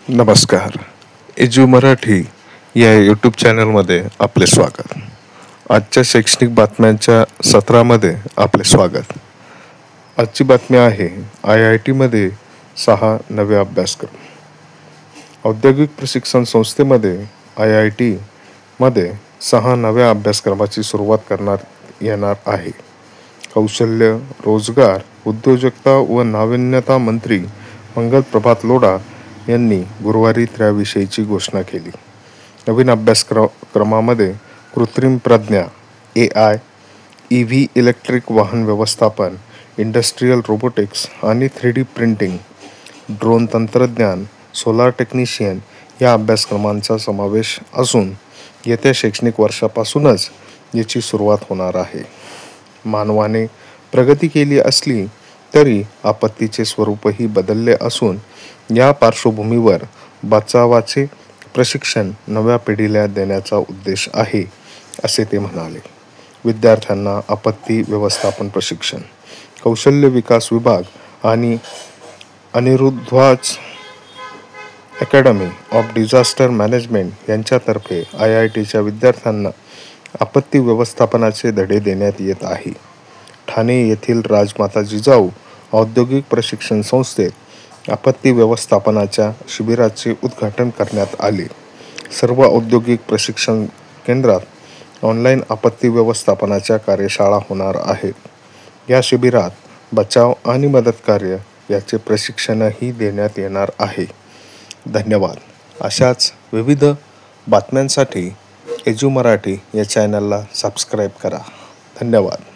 नमस्कार. एज्यू मराठी या यूट्यूब चॅनलमध्ये आपले स्वागत. आजच्या शैक्षणिक बातम्यांच्या सत्रामध्ये आपले स्वागत. आजची बातमी आहे IIT मध्ये 6 नवे अभ्यासक्रम. औद्योगिक प्रशिक्षण संस्थेमध्ये IIT मध्ये 6 नव्या अभ्यासक्रमाची सुरुवात करण्यात येणार आहे. कौशल्य, रोजगार, उद्योजकता व नाविन्यता मंत्री मंगल प्रभात लोढा यांनी गुरुवारी त्याविषयीची घोषणा केली. नवीन अभ्यासक्रमामध्ये कृत्रिम प्रज्ञा AI, EV इलेक्ट्रिक वाहन व्यवस्थापन, इंडस्ट्रियल रोबोटिक्स आणि 3D प्रिंटिंग, ड्रोन तंत्रज्ञान, सोलार टेक्निशियन या अभ्यासक्रमांचा समावेश असून येत्या शैक्षणिक वर्षापासूनच याची सुरुवात होणार आहे. मानवाने प्रगती केली असली तरी आपत्तीचे स्वरूपही बदलले असून या पार्श्वभूमीवर बचावाचे प्रशिक्षण नव्या पिढीला देण्याचा उद्देश आहे, असे ते म्हणाले. विद्यार्थ्यांना आपत्ती व्यवस्थापन प्रशिक्षण, कौशल्य विकास विभाग आणि अनिरुद्धाच अकॅडमी ऑफ डिझास्टर मॅनेजमेंट यांच्यातर्फे IITच्या विद्यार्थ्यांना आपत्ती व्यवस्थापनाचे धडे देण्यात येत आहे. ठाणे येथील राजमाता जिजाऊ औद्योगिक प्रशिक्षण संस्थेत आपत्ती व्यवस्थापनाच्या शिबिराचे उद्घाटन करण्यात आले. सर्व औद्योगिक प्रशिक्षण केंद्रात ऑनलाईन आपत्ती व्यवस्थापनाच्या कार्यशाळा होणार आहेत. या शिबिरात बचाव आणि मदत कार्य याचे प्रशिक्षणही देण्यात येणार आहे. धन्यवाद. अशाच विविध बातम्यांसाठी एज्यू मराठी या चॅनलला सबस्क्राईब करा. धन्यवाद.